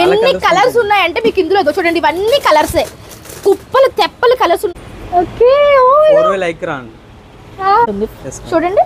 ఎన్ని కలర్స్ ఉన్నాయంటే మీకు ఇందులో చూడండి, ఇవన్నీ కలర్సే, కుప్పలు తెప్పలు కలర్స్ ఉన్నాయి. ఓకే, చూడండి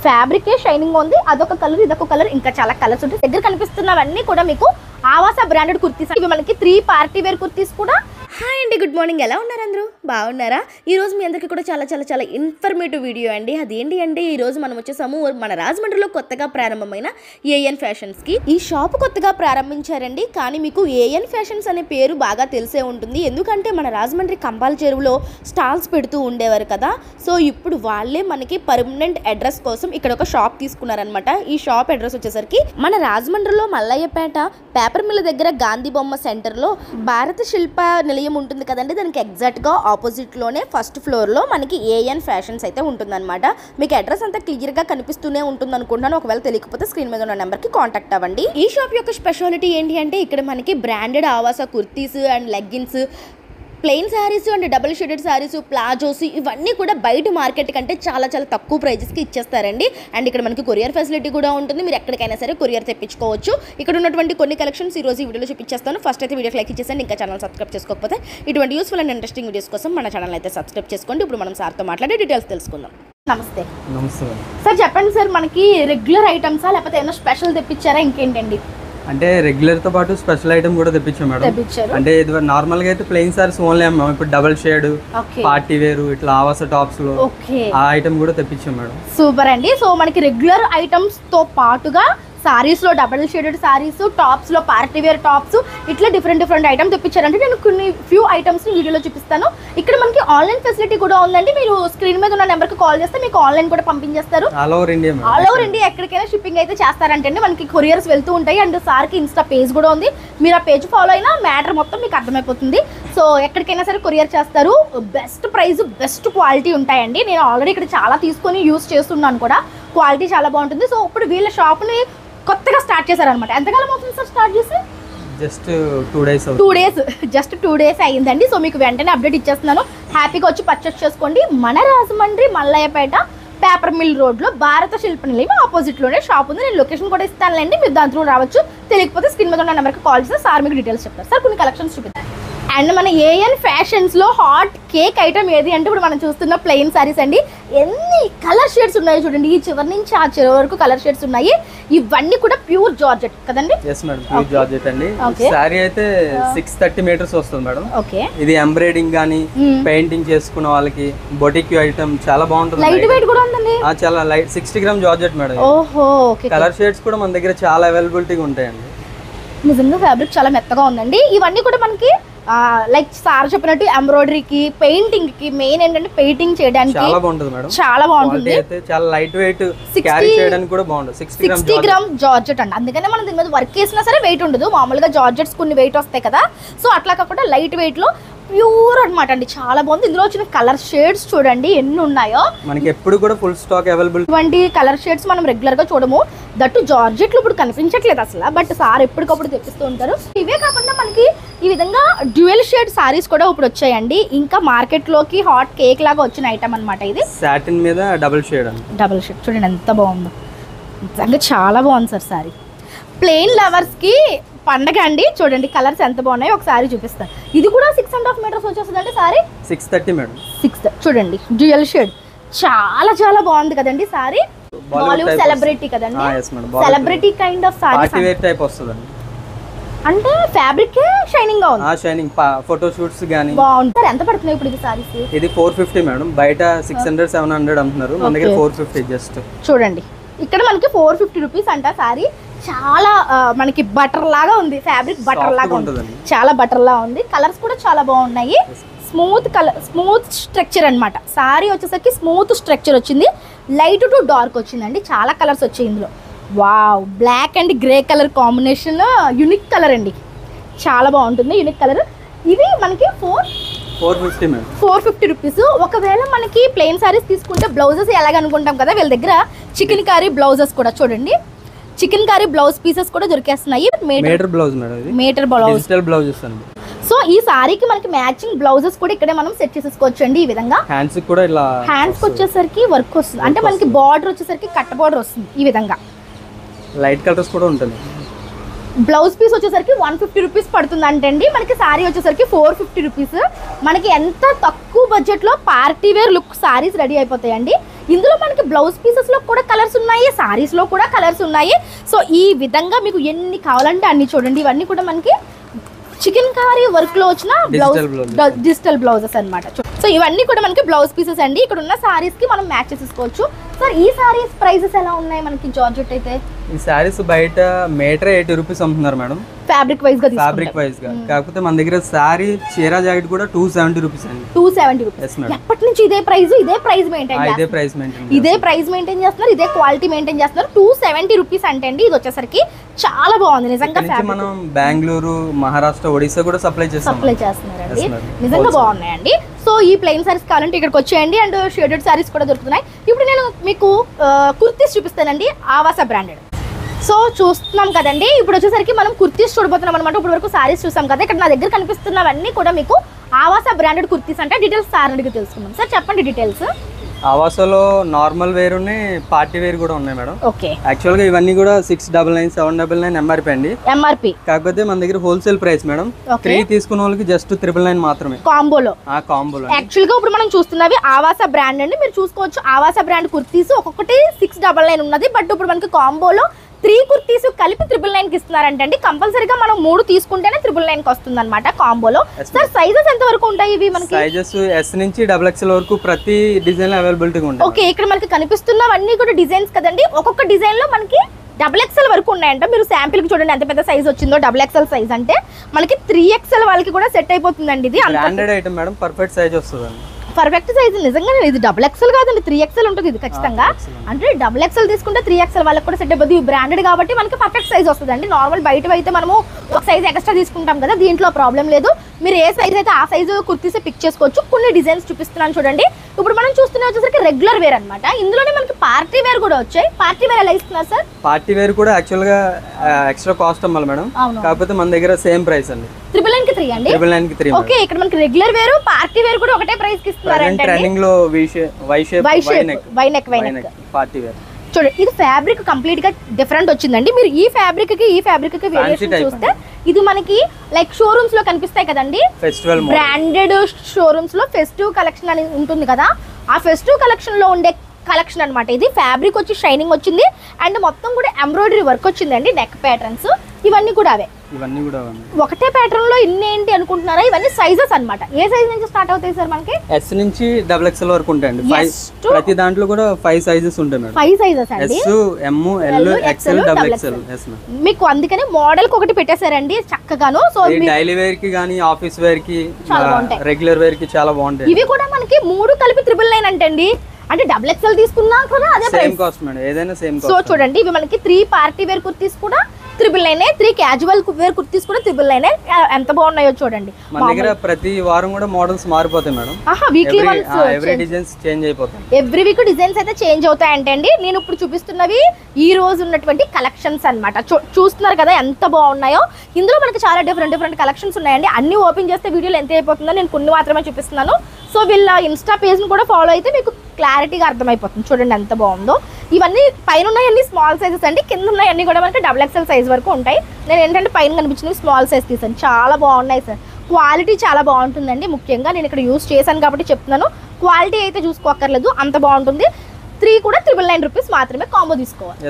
ఫ్యాబ్రికే షైనింగ్ ఉంది, అదొక కలర్ ఇదొక కలర్, ఇంకా చాలా కలర్స్ ఉంటాయి. దగ్గర కనిపిస్తున్నవన్నీ కూడా మీకు ఆవాస బ్రాండెడ్ కుర్తీస్. ఇవి మనకి 3 పార్టీ వేర్ కుర్తీస్ కూడా. హాయ్ అండి, గుడ్ మార్నింగ్. ఎలా ఉన్నారు అందరూ? బాగున్నారా? ఈరోజు మీ అందరికీ కూడా చాలా చాలా చాలా ఇన్ఫర్మేటివ్ వీడియో అండి. అదేంటి అంటే ఈరోజు మనం వచ్చేసాము మన రాజమండ్రిలో కొత్తగా ప్రారంభమైన ఏఎన్ ఫ్యాషన్స్కి. ఈ షాప్ కొత్తగా ప్రారంభించారండి, కానీ మీకు ఏఎన్ ఫ్యాషన్స్ అనే పేరు బాగా తెలిసే ఉంటుంది, ఎందుకంటే మన రాజమండ్రి కంబాల చెరువులో స్టాల్స్ పెడుతూ ఉండేవారు కదా. సో ఇప్పుడు వాళ్ళే మనకి పర్మనెంట్ అడ్రస్ కోసం ఇక్కడ ఒక షాప్ తీసుకున్నారనమాట. ఈ షాప్ అడ్రస్ వచ్చేసరికి మన రాజమండ్రిలో మల్లయ్యపేట పేపర్ మిల్ దగ్గర గాంధీ బొమ్మ సెంటర్లో భారత శిల్ప నిలయం ఉంటుంది కదండి, దానికి ఎగ్జాక్ట్గా ఆపోజిట్లోనే ఫస్ట్ ఫ్లోర్లో మనకి ఏఎన్ ఫ్యాషన్స్ అయితే ఉంటుందన్నమాట. మీకు అడ్రస్ అంతా క్లియర్గా కనిపిస్తూనే ఉంటుంది అనుకుంటున్నాను. ఒకవేళ తెలియకపోతే స్క్రీన్ మీద ఉన్న నెంబర్కి కాంటాక్ట్ అవ్వండి. ఈ షాప్ యొక్క స్పెషాలిటీ ఏంటి అంటే ఇక్కడ మనకి branded Awas kurtis and leggings, plain saris and double shaded saris, palazzos, ఇవన్నీ కూడా బయట మార్కెట్ కంటే చాలా చాలా తక్కువ ప్రైజెస్కి ఇచ్చేస్తారండి. అండ్ ఇక్కడ మనకి కొరియర్ ఫెసిలిటీ కూడా ఉంటుంది, మీరు ఎక్కడికైనా సరే కొరియర్ తెప్పించుకోవచ్చు. ఇక్కడ ఉన్నటువంటి కొన్ని కలెక్షన్స్ ఈ రోజు ఈ వీడియోలో చూపించేస్తాను. ఫస్ట్ అయితే వీడియోకి లైక్ ఇచ్చేసండి, ఇంకా ఛానల్ సబ్స్క్రైబ్ చేసుకోకపోతే ఇటువంటి యూస్ఫుల్ అండ్ ఇంట్రెస్టింగ్ వీడియోస్ కోసం మన ఛానల్ అయితే సబ్స్క్రైబ్ చేసుకోండి. ఇప్పుడు మనం సార్తో మాట్లాడే డీటెయిల్స్ తెలుసుకుందాం. నమస్తే. నమస్తే సార్, చెప్పండి సార్, మనకి రెగ్యులర్ ఐటమ్సా లేకపోతే ఏమైనా స్పెషల్ తెప్పించారా? ఇంకేంటండి? అంటే రెగ్యులర్ తో పాటు స్పెషల్ ఐటమ్ కూడా తెప్పించాం మేడం. అంటే ఇది నార్మల్ గా అయితే ప్లెయిన్ సారీస్ ఓన్లీ అమ్మాం, ఇప్పుడు డబుల్ షేడ్, పార్టీ వేరు, ఇట్లా ఆవాస టాప్స్ లో ఆ ఐటమ్ కూడా తెప్పించాం మేడం. సూపర్ అండి. సో మనకి రెగ్యులర్ ఐటమ్స్ తో పాటుగా సారీస్ లో డబుల్ షేడెడ్ సారీస్, టాప్స్ లో పార్టీ వేర్ టాప్స్, ఇట్లా డిఫరెంట్ ఐటమ్ తెప్పించారంటే నేను కొన్ని ఫ్యూ ఐటమ్స్ ని వీడియోలో చూపిస్తాను. ఇక్కడ మనకి ఆన్లైన్ ఫెసిలిటీ కూడా ఉందండి. మీరు స్క్రీన్ మీద ఉన్న నెంబర్ కి కాల్ చేస్తే మీకు ఆన్లైన్ కూడా పంపించేస్తారు. ఆల్ ఓవర్ ఇండియా ఎక్కడికైనా షిప్పింగ్ అయితే చేస్తారంటే మనకి కొరియర్స్ వెళ్తూ ఉంటాయి. అండ్ సార్ కి ఇన్స్టా పేజ్ కూడా ఉంది, మీరు ఆ పేజ్ ఫాలో అయినా మ్యాటర్ మొత్తం మీకు అర్థమైపోతుంది. సో ఎక్కడికైనా సరే కొరియర్ చేస్తారు. బెస్ట్ ప్రైస్, బెస్ట్ క్వాలిటీ ఉంటాయండి. నేను ఆల్రెడీ ఇక్కడ చాలా తీసుకొని యూస్ చేస్తున్నాను కూడా, క్వాలిటీ చాలా బాగుంటుంది. సో ఇప్పుడు వీళ్ళ షాప్ని కొత్తగా స్టార్ట్ చేశారనమాట. ఎంతకాలం అవుతుంది సార్ స్టార్ట్ చేసి? Just 2 days. 2 days అయ్యిందండి. సో మీకు వెంటనే అప్డేట్ ఇచ్చేస్తున్నాను, హ్యాపీగా వచ్చి పర్చేస్ చేసుకోండి. మన రాజమండ్రి మల్లయ్యపేట పేపర్ మిల్ రోడ్లో భారత శిల్ప నిలయం ఆపోజిట్లోనే షాప్ ఉంది. నేను లొకేషన్ కూడా ఇస్తానులేండి, మీరు దాంట్లో రావచ్చు. తెలియకపోతే స్క్రీన్ మీద ఉన్న నెంబర్కి కాల్ చేస్తే సార్ మీకు డీటెయిల్స్ చెప్తారు. సార్ కొన్ని కలెక్షన్స్ చూపిస్తాను. అండ్ మన ఏఎన్ ఫ్యాషన్స్లో హాట్ కేక్ ఐటమ్ ఏది అంటే ఇప్పుడు మనం చూస్తున్న ప్లెయిన్ సారీస్ అండి. ఎన్ని కలర్ షేడ్స్ ఉన్నాయో చూడండి, ఈ చివరి నుంచి ఆ చివరి వరకు కలర్ షేడ్స్ ఉన్నాయి. ఇవన్నీ కూడా ప్యూర్ జార్జెట్ కదండి? yes మేడం, ప్యూర్ జార్జెట్ అండి. సారీ అయితే 630 మీటర్స్ వస్తుంది మేడం. ఓకే, ఇది ఎంబ్రాయిడింగ్ గానీ పెయింటింగ్ చేసుకున్న వాళ్ళకి బొటిక్ ఐటమ్ చాలా బాగుంటుంది. లైట్ వెయిట్ కూడా ఉందండి, చాలా లైట్ 60 గ్రామ్ జార్జెట్ మేడం. ఓహో, ఓకే. కలర్ షేడ్స్ కూడా మన దగ్గర చాలా అవైలబిలిటీగా ఉంటాయండి. నిజంగా ఫ్యాబ్రిక్ చాలా మెత్తగా ఉందండి. ఇవన్నీ కూడా మనకి లైక్ సార్ చెప్పినట్టు ఎంబ్రాయిడరీకి, పెయింటింగ్ కి, మెయిన్ ఏంటంటే పెయింటింగ్ చేయడానికి చాలా బాగుంటుంది మేడం. చాలా బాగుంటుంది, చాలా లైట్ వెయిట్, క్యారీ చేయడానికి కూడా బాగుంటుంది. 60 గ్రామ్ జార్జెట్ అండి, అందుకనే మనం దీని మీద వర్క్ చేసినా సరే వెయిట్ ఉండదు. మామూలుగా జార్జెట్స్ కొన్ని వెయిట్ వస్తాయి కదా, సో అట్లా కాకుండా లైట్ వెయిట్ లో ప్యూర్ అనమాట అండి. చాలా బాగుంది. ఇందులో వచ్చిన కలర్ షేడ్స్ చూడండి ఎన్ని ఉన్నాయో. మనకి ఎప్పుడు కూడా ఫుల్ స్టాక్ అవైలబుల్. ఇటువంటి కలర్ షేడ్స్ మనం రెగ్యులర్ గా చూడము, దట్టు జార్జెట్లు ఇప్పుడు కనిపించట్లేదు అసలు, బట్ సార్ ఎప్పటికప్పుడు తెప్పిస్తూ ఉంటారు. ఇవే కాకుండా మనకి ఈ విధంగా డ్యూయల్ షేడ్ సారీస్ కూడా ఇప్పుడు వచ్చాయండి. ఇంకా మార్కెట్ లోకి హాట్ కేక్ లాగా వచ్చిన ఐటమ్ అనమాట ఇది. సాటిన్ మీద డబుల్ షేడ్ అండి. డబుల్ షేడ్ చూడండి ఎంత బాగుందో, నిజంగా చాలా బాగుంది సార్ సారీ. ప్లెయిన్ లవర్స్ కి పండగ అండి. చూడండి కలర్స్ ఎంత బాగున్నాయో ఒకసారి చూపిస్తాను. ఇది కూడా 6.5 మీటర్స్ వచ్చేస్తుందండి సారీ. 630 మేడం. 6 చూడండి డ్యూయల్ షేడ్, చాలా చాలా బాగుంది కదండి సారీ. బాలీవుడ్ సెలబ్రిటీ కదండి, celebrity kind of sari, party wear type వస్తుందండి. అంటే ఫ్యాబ్రిక్ షైనింగ్ గా ఉంది. షైనింగ్ ఫోటో షూట్స్ గానీ బాగుంది. సార్ ఎంత పడుతున్నాయి ఇప్పుడు ఇది సారీస్? ఇది 450 మేడం, బయట 600-700 అమ్ముతున్నారు, మన దగ్గర 450 జస్ట్. చూడండి ఇక్కడ మనకి 450 రూపీస్ అంట సారీ. చాలా మనకి బటర్ లాగా ఉంది, ఫ్యాబ్రిక్ బటర్ లాగా ఉంటుంది, చాలా బటర్ లా ఉంది. కలర్స్ కూడా చాలా బాగున్నాయి. స్మూత్ కలర్, స్మూత్ స్ట్రక్చర్ అనమాట. సారీ వచ్చేసరికి స్మూత్ స్ట్రక్చర్ వచ్చింది, లైట్ టు డార్క్ వచ్చిందండి. చాలా కలర్స్ వచ్చాయి ఇందులో. Wow, black and grey colour combination, unique colour అండి, చాలా బాగుంటుంది యూనిక్ కలర్. ఇవి మనకి 450 రూపీస్. ఒకవేళ మనకి ప్లెయిన్ సారీస్ తీసుకుంటే బ్లౌజెస్ ఎలాగనుకుంటాం కదా, వీళ్ళ దగ్గర చికెన్ కారీ బ్లౌజెస్ కూడా చూడండి, చికెన్ కారీ బ్లౌజ్ పీసెస్ కూడా దొరికేస్తున్నాయి. మీటర్ బ్లౌజ్ మేడం, ఇది మీటర్ బ్లౌజ్, డిజిటల్ బ్లౌజెస్ అండి. సో ఈ సారీకి మనకి మ్యాచింగ్ బ్లౌజెస్ కూడా ఇక్కడే మనం సెట్ చేసేసుకోవచ్చు అండి. ఈ విధంగా హ్యాండ్స్ కూడా ఇలా, హ్యాండ్స్ వచ్చేసరికి వర్క్ వస్తుంది, అంటే మనకి బార్డర్ వచ్చేసరికి కట్ బార్డర్ వస్తుంది. ఈ విధంగా లైట్ కలర్స్ కూడా ఉంటుంది. బ్లౌజ్ పీస్ వచ్చేసరికి 150 రూపీస్ పడుతుంది అంటండి. మనకి సారీ వచ్చేసరికి 450 రూపీస్. మనకి ఎంత తక్కువ బడ్జెట్లో party wear look saris ready అయిపోతాయండి. ఇందులో మనకి బ్లౌజ్ పీసెస్లో కూడా కలర్స్ ఉన్నాయి, సారీస్లో కూడా కలర్స్ ఉన్నాయి. సో ఈ విధంగా మీకు ఎన్ని కావాలంటే అన్ని చూడండి. ఇవన్నీ కూడా మనకి చికెన్ కారీ వర్క్లో వచ్చిన డిజిటల్ బ్లౌజెస్ అనమాట. సో ఇవన్నీ కూడా మనకి బ్లౌజ్ పీసెస్ అండి. ఇక్కడ ఉన్న సారీస్కి మనం మ్యాచ్ చేసేసుకోవచ్చు. సార్ ఈ సారీస్ ప్రైసెస్ ఎలా ఉన్నాయి మనకి జార్జెట్ అయితే? ఈ సారీస్ బయట మీటర్ 80 రూపీస్ అమ్ముతున్నారు మేడం, ఫ్యాబ్రిక్ వైజ్ గా. కాకపోతే మన దగ్గర సారీ చీర జాకెట్ కూడా 270 రూపీస్ అండి. 270 రూపీస్. ఎప్పటి నుంచి ఇదే ప్రైస్ మెయింటైన్ చేస్తున్నారు, ఇదే క్వాలిటీ మెయింటైన్ చేస్తున్నారు. 270 రూపీస్ అంటే అండి. ఇది వచ్చేసరికి చాలా బాగుంది నిజంగా. మనం బెంగళూరు, మహారాష్ట్ర, ఒడిశా కూడా సప్లై చేస్తున్నారండి. నిజంగా బాగున్నాయండి. సో ఈ ప్లెయిన్ సారీస్ కావాలంటే ఇక్కడికి వచ్చేయండి. అండ్ షేడెడ్ సారీస్ కూడా దొరుకుతున్నాయి. ఇప్పుడు నేను మీకు కుర్తీస్ చూపిస్తానండి, ఆవాస బ్రాండెడ్. సో చూస్తున్నాం కదండి, ఇప్పుడు వచ్చేసరికి మనం కుర్తీస్ చూడబోతున్నాం అనమాట. ఇప్పుడు వరకు సారీస్ చూసాం కదా, ఇక్కడ నా దగ్గర కనిపిస్తున్నవన్నీ కూడా మీకు ఆవాస బ్రాండెడ్ కుర్తీస్ అంటే. డీటెయిల్స్ సార్ అడిగి తెలుసుకుందాం. సార్ చెప్పండి డీటెయిల్స్. ఆవాసలో నార్మల్ వేర్ ఉన్నాయి, పార్టీ వేర్ కూడా ఉన్నాయి మేడం. ఓకే. యాక్చువల్ గా ఇవన్నీ కూడా 699, 799 ఎంఆర్పీ అండి. కాకపోతే మన దగ్గర హోల్సేల్ ప్రైస్ మేడం. 3 తీసుకున్న వాళ్ళకి జస్ట్ 999 మాత్రమే కాంబోలో. యాక్చువల్ గా ఇప్పుడు మనం చూస్తున్నవి ఆవాస బ్రాండ్ అండి. మీరు చూసుకోవచ్చు ఆవాస బ్రాండ్ కుర్తీస్ ఒక్కొక్కటి 699 ఉన్నది. బట్ ఇప్పుడు మనకి కాంబోలో 3 కుర్తీస్ కలిపి 999 కి ఇస్తున్నారంటే అండి. కంపల్సరీగా మనం 3 తీసుకుంటేనే 999 కి వస్తుంది అనమాట కాంబోలో. సార్ సైజెస్ ఎంత వరకు ఉంటాయి ఇవి మనకి? సైజెస్ S నుంచి XXL వరకు ప్రతి డిజైన్ అవైలబిలిటీ ఉంటాయి. ఓకే. ఇక్కడ మనకి కనిపిస్తున్నవన్నీ కూడా డిజైన్స్ కదండి. ఒక్కొక్క డిజైన్ లో మనకి XXL వరకు ఉన్నాయంట. మీరు శాంపిల్ కి చూడండి ఎంత పెద్ద సైజ్ వచ్చిందో. XXL సైజ్ అంటే మనకి 3XL వాళ్ళకి కూడా సెట్ అయిపోతుందండి. ఇది branded item madam, perfect size వస్తుందండి. పర్ఫెక్ట్ సైజ్ నిజంగానే. ఇది XXL కాదండి, 3XL ఉంటుంది ఇది ఖచ్చితంగా. అంటే XXL తీసుకుంటే 3XL వాళ్ళకి కూడా సెట్ అయిపోతుంది. బ్రాండెడ్ కాబట్టి మనకి పర్ఫెక్ట్ సైజ్ వస్తుంది అండి. నార్మల్ బయట అయితే మనము ఒక సైజ్ ఎక్స్ట్రా తీసుకుంటాం కదా, దీంట్లో ప్రాబ్లం లేదు. మీరు ఏ సైజ్ అయితే ఆ సైజు కుర్తీస్ పిక్ చేసుకోవచ్చు. కొన్ని డిజైన్స్ చూపిస్తున్నాను చూడండి. ఇప్పుడు మనం చూస్తున్న వచ్చేసరికి రెగ్యులర్ వేర్ అనమాట. ఇందులోనే మనకి పార్టీ వేర్ కూడా వచ్చాయి. పార్టీ వేర్ ఎలా ఇస్తున్నారు సార్? పార్టీ వేర్ కూడా యాక్చువల్ గా ఎక్స్ట్రా కాస్ట్ అమ్మాలి మేడం, కాకపోతే మన దగ్గర సేమ్ ప్రైస్ అండి. 999 కి 3 అండి. 999 కి 3. ఓకే. ఇక్కడ మనకి రెగ్యులర్ వేర్, పార్టీ వేర్ కూడా ఒకటే ప్రైస్ కి ఇస్తున్నారు అంటే. ట్రెండింగ్ లో వై షేప్ పార్టీ వేర్ చూడండి. ఇది ఫ్యాబ్రిక్ కంప్లీట్ గా డిఫరెంట్ వచ్చిందండి. మీరు ఈ ఫ్యాబ్రిక్ కి వేరియేషన్ చూస్తే ఇది మనకి లైక్ షోరూమ్స్ లో కనిపిస్తాయి కదండి, ఫెస్టివల్ బ్రాండెడ్ షోరూమ్స్ లో ఫెస్టివ్ కలెక్షన్ అని ఉంటుంది కదా, ఆ ఫెస్టివ్ కలెక్షన్ లో ఉండే కలెక్షన్ అనమాట. ఇది ఫ్యాబ్రిక్ వచ్చి షైనింగ్ వచ్చింది అండ్ మొత్తం కూడా ఎంబ్రాయిడరీ వర్క్ వచ్చిందండి. నెక్ ప్యాటర్న్స్ ఇవన్నీ కూడా అవే. ఒకటే ప్యాటర్న్ లో ఇన్ని ఏంటి అనుకుంటున్నారా? ఇవన్నీ సైజెస్ అన్నమాట. ఏ సైజ్ నుంచి స్టార్ట్ అవుతాయి సార్ మనకి? S నుంచి XXL వరకు ఉంటాయండి. ప్రతి దాంట్లో కూడా 5 సైజెస్ ఉంటాయి మేడం. 5 సైజెస్ అండి. S, M, L, XL, XXL. మీకు అందుకనే మోడల్ కి ఒకటి పెట్టేశారండి చక్కగాను. సో డైలీ వేర్ కి గానీ, ఆఫీస్ వేర్ కి, రెగ్యులర్ వేర్ కి చాలా బాగుంటాయి. ఇవి కూడా మనకి 3 కలిపి 999 అంటండి. అంటే XXL తీసుకున్నా కూడా అదే సేమ్ కాస్ట్ మేడం, ఏదైనా సేమ్ కాస్ట్. సో చూడండి, ఇవి మనకి 3 పార్టీ వేర్ కుర్తీస్ కూడా 999, 3 క్యాజువల్ వేర్ కుర్తీస్ కూడా 999. ఎంత బాగున్నాయో చూడండి. మన దగ్గర ప్రతి వారం కూడా మోడల్స్ మారిపోతాయి madam. Weekly once every designs change అయిపోతాయి. ఎవ్రీ వీక్ డిజైన్స్ అయితే చేంజ్ అవుతాయి అంటే అండి. నేను ఇప్పుడు చూపిస్తున్నవి ఈ రోజు ఉన్నటువంటి కలెక్షన్స్ అన్నమాట. చూస్తున్నారు కదా ఎంత బాగున్నాయో. ఇందులో మనకి చాలా డిఫరెంట్ కలెక్షన్స్ ఉన్నాయండి. అన్ని ఓపెన్ చేస్తే వీడియోలు ఎంత అయిపోతుందో నేను కొన్ని మాత్రమే చూపిస్తున్నాను. సో వీళ్ళ ఇన్స్టా పేజ్ని కూడా ఫాలో అయితే మీకు క్లారిటీగా అర్థమైపోతుంది. చూడండి ఎంత బాగుందో. ఇవన్నీ పైన ఉన్నాయన్నీ స్మాల్ సైజెస్ అండి, కింద ఉన్నాయన్నీ కూడా మనకి XXL సైజ్ వరకు ఉంటాయి. నేను ఏంటంటే పైన కనిపించినవి స్మాల్ సైజ్ తీసాను. చాలా బాగున్నాయి సార్. క్వాలిటీ చాలా బాగుంటుందండి. ముఖ్యంగా నేను ఇక్కడ యూజ్ చేశాను కాబట్టి చెప్తున్నాను. క్వాలిటీ అయితే చూసుకోక్కర్లేదు, అంత బాగుంటుంది. 3 కూడా 999 రూపీస్ మాత్రమే. కాంబో తీసుకోవాలి.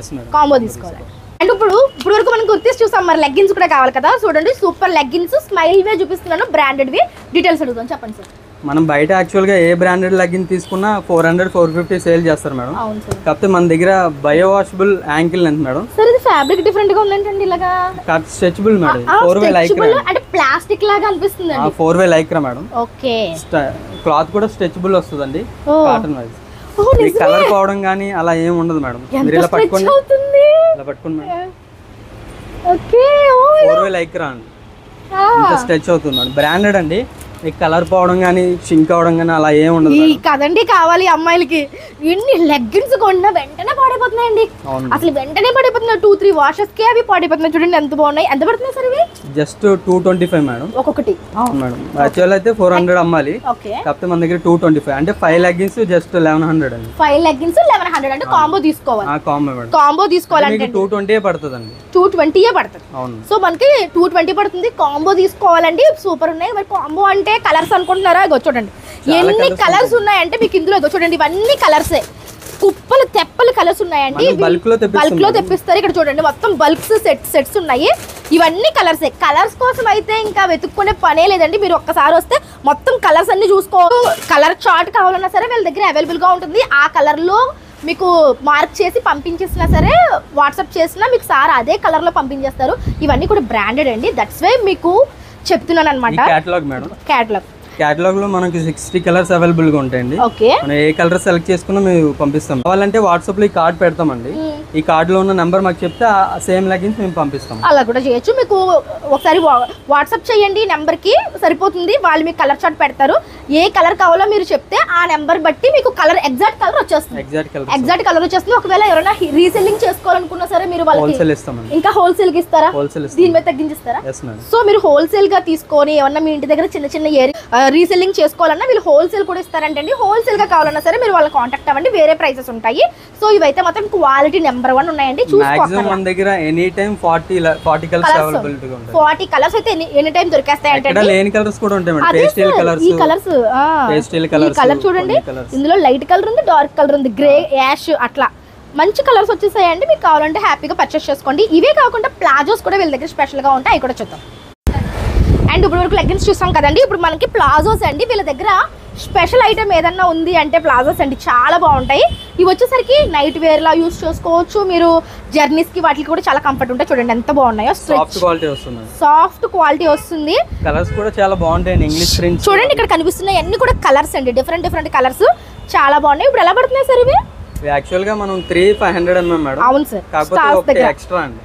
అండ్ ఇప్పుడు వరకు మనం కుర్తీస్ చూసాం, మరి లెగ్గిన్స్ కూడా కావాలి కదా. చూడండి సూపర్ లెగ్గిన్స్, స్మైల్ వే చూపిస్తున్నాను, బ్రాండెడ్ వి. డీటెయిల్స్ అడుగుతాను, చెప్పండి సార్. మనం బయట యాక్చువల్గా ఏ బ్రాండెడ్ లెగ్గిన్ తీసుకున్నా 400-450 సేల్ చేస్తారు మేడం. కాకపోతే మన దగ్గర bio washable ankle length madam. Sir ఇది ఫ్యాబ్రిక్ డిఫరెంట్ గా ఉందండి. ఇలాగా స్ట్రెచబుల్ మేడం. 4-way లైక్రా అంటే ప్లాస్టిక్ లాగా అనిపిస్తుంది. 4-way Lycra madam. Okay. Cloth కూడా స్ట్రెచబుల్ వస్తుందండి, కాటన్ వైజ్. కలర్ పోవడం కానీ అలా ఏం ఉండదు మేడం. మీరు ఇలా పట్టుకోండి మేడం. ఓకే. 4-way లైక్రా అండి, ఇంత స్ట్రెచ్ అవుతుంది. బ్రాండెడ్ అండి. మీకు కలర్ పోవడం కానీ, షింక్ అవడం కానీ అలా ఏం ఉండదు. కదండి కావాలి అమ్మాయిలకి. ఎన్ని లెగ్గిన్స్ కొన్నా వెంటనే పాడైపోతున్నాయండి. అసలు వెంటనే పడిపోతున్నాయి. 2-3 వాషెస్ కి అవి పాడైపోతున్నాయి. చూడండి ఎంత బాగున్నాయి. ఎంత పడుతున్నాయి సార్ ఇవి? జస్ట్ 225 మేడం ఒక్కొక్కటి మేడం. యాక్చువల్ అయితే 400 అమ్మాలి, కాకపోతే మన దగ్గర 225 అంటే 5 లెగ్గిన్స్ జస్ట్ 1100 అండి. 5 లెగ్గిన్స్ 1100 అంటే కాంబో తీసుకోవాలి. కాంబో మేడం, కాంబో తీసుకోవాలంటే 220 పడుతుందండి. 220 పడుతుంది. సో మనకి 220 పడుతుంది. కాంబో తీసుకోవాలండి. సూపర్ ఉన్నాయి. మరి కాంబో అంటే కలర్స్ అనుకుంటున్నారా? ఇగో చూడండి ఎన్ని కలర్స్ ఉన్నాయంటే మీకు ఇందులో. ఇగో చూడండి ఇవన్నీ కలర్సే, కుప్పలు తెప్పలు కలర్స్ ఉన్నాయండి. బల్క్ లో తెప్పిస్తారు. ఇక్కడ చూడండి మొత్తం బల్క్స్ సెట్స్ ఉన్నాయి. ఇవన్నీ కలర్స్. కలర్స్ కోసం అయితే ఇంకా వెతుక్కునే పనే లేదండి. మీరు ఒక్కసారి వస్తే మొత్తం కలర్స్ అన్ని చూసుకోవచ్చు. కలర్ చార్ట్ కావాలన్నా సరే వీళ్ళ దగ్గర అవైలబుల్ గా ఉంటుంది. ఆ కలర్ లో మీకు మార్క్ చేసి పంపించేసినా సరే, వాట్సాప్ చేసినా మీకు సార్ అదే కలర్ లో పంపించేస్తారు. ఇవన్నీ కూడా బ్రాండెడ్ అండి. దట్స్ వై మీకు చెప్తున్నాను అనమాట. క్యాటలాగ్ లో మనకి 60 కలర్స్ అవైలబుల్ గా ఉంటాయండి. మనం ఏ కలర్ సెలెక్ట్ చేసుకున్నా మేము పంపిస్తాం. కావాలంటే వాట్సాప్ లో ఈ కార్డ్ పెడతామండి. ఈ కార్డ్ లో ఉన్న నెంబర్ మాకు చెప్తే సేమ్ లెగ్గిన్స్ మేము పంపిస్తాం. అలా కూడా చేయొచ్చు. మీకు ఒకసారి వాట్సాప్ చేయండి నెంబర్ కి, సరిపోతుంది. వాళ్ళు మీకు కలర్ చార్ట్ పెడతారు. ఏ కలర్ కావాలో మీరు చెప్తే ఆ నెంబర్ బట్టి మీకు కలర్ ఎగ్జాక్ట్ కలర్ వచ్చేస్తుంది. ఎగ్జాక్ట్ కలర్ వచ్చేస్తుంది. ఒకవేళ ఎవరైనా రీసెల్లింగ్ చేసుకోవాలనుకున్నా సరే మీరు వాళ్ళకి ఇంకా హోల్సేల్ కి ఇస్తారా? దీని మీద తగ్గించిస్తారా? సో మీరు హోల్సేల్ గా తీసుకొని ఏమన్నా మీ ఇంటి దగ్గర చిన్న చిన్న రీసెల్లింగ్ చేసుకోవాలన్నా వీళ్ళు హోల్సేల్ కూడా ఇస్తారంటండి. హోల్సేల్ గా కావాలన్నా సరే మీరు వాళ్ళకి కాంటాక్ట్ అవ్వండి. వేరే ప్రైసెస్ ఉంటాయి. సో ఇవైతే మాత్రం క్వాలిటీ నెంబర్ 1 ఉన్నాయండి. చూసుకోండి. మన దగ్గర ఎనీ టైం 40 కలర్స్ అవైలబిలిటీ ఉంటాయి. 40 కలర్స్ అయితే ఎనీ టైం దొరికేస్తాయి అంటే. ఇక్కడ లేని కలర్స్ కూడా ఉంటాయి మేడం. పేస్టల్ కలర్స్, ఈ కలర్స్ పేస్టల్ కలర్స్. ఈ కలర్ చూడండి, ఇందులో లైట్ కలర్ ఉంది, డార్క్ కలర్ ఉంది, గ్రే, యాష్ అట్లా మంచి కలర్స్ వచ్చేసాయండి. మీకు కావాలంటే హ్యాపీగా పర్చేస్ చేసుకోండి. ఇవే కాకుండా ప్లాజోస్ కూడా వీళ్ళ దగ్గర స్పెషల్ గా ఉంటాయి. అవి కూడా చూద్దాం. అండ్ ఇప్పుడు వరకు లెగ్గిన్స్ చూస్తాం కదండి. ఇప్పుడు మనకి ప్లాజోస్ అండి. వీళ్ళ దగ్గర స్పెషల్ ఐటమ్ ఏదన్నా ఉంది అంటే ప్లాజోస్ అండి. చాలా బాగుంటాయి. ఇవి వచ్చేసరికి నైట్ వేర్ లా యూస్ చేసుకోవచ్చు. మీరు జర్నీస్ కి వాటికి కూడా చాలా కంఫర్ట్ ఉంటాయి. చూడండి ఎంత బాగున్నాయో. సాఫ్ట్ క్వాలిటీ వస్తుంది. కలర్స్ కూడా చాలా బాగుంటాయి. ఇంగ్లీష్ ప్రింట్ చూడండి. ఇక్కడ కనిపిస్తున్నాయి అన్ని కూడా కలర్స్ అండి. డిఫరెంట్ కలర్స్ చాలా బాగున్నాయి. ఇప్పుడు ఎలా పడుతున్నాయి సార్ ఇవి? యాక్చువల్ గా మనం 3500 మేడం. అవును సార్. కాకపోతే ఎక్స్ట్రా అండి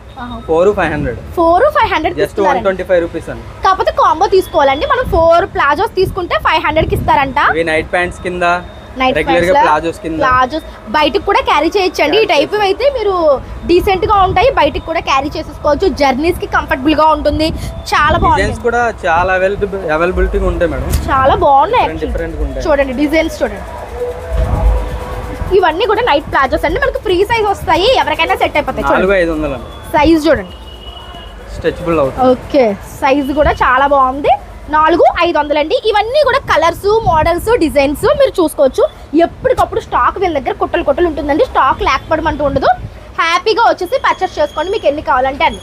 4500 జస్ట్ 125 రూపీస్ అండి. కాకపోతే కాంబో తీసుకోవాలండి. మనం 4 ప్లాజోస్ తీసుకుంటే 500 కి ఇస్తారంట. ఇవి నైట్ ప్యాంట్స్ కింద, రెగ్యులర్ గా ప్లాజోస్ కింద, ప్లాజోస్ బయటికి కూడా క్యారీ చేయొచ్చండి. ఈ టైప్ అయితే మీరు డీసెంట్ గా ఉంటాయి. బయటికి కూడా క్యారీ చేసేసుకోవచ్చు. జర్నీస్ కి కంఫర్టబుల్ గా ఉంటుంది. చాలా బాగుంది. డిజైన్స్ కూడా చాలా అవైలబిలిటీగా ఉంటాయి మేడం. చాలా బాగున్నాయి. డిఫరెంట్ గా ఉంటాయి. చూడండి డిజైన్స్ చూడండి. ఇవన్నీ కూడా నైట్ ప్లాజోస్ అండి. మనకు ఫ్రీ సైజ్ వస్తాయి. ఎవరికైనా సెట్ అయిపోతాయి. 4500 సైజ్ చూడండి. స్ట్రెచబుల్ అవుతుంది. ఓకే, సైజ్ కూడా చాలా బాగుంది. 4500 అండి. ఇవన్నీ కూడా కలర్స్, మోడల్స్, డిజైన్స్ మీరు చూసుకోవచ్చు. ఎప్పటికప్పుడు స్టాక్ వీళ్ళ దగ్గర కుట్టలు ఉంటుందండి. స్టాక్ లేకపోవడం అంటూ ఉండదు. హ్యాపీగా వచ్చేసి పర్చేస్ చేసుకోండి. మీకు ఎన్ని కావాలంటే అన్ని.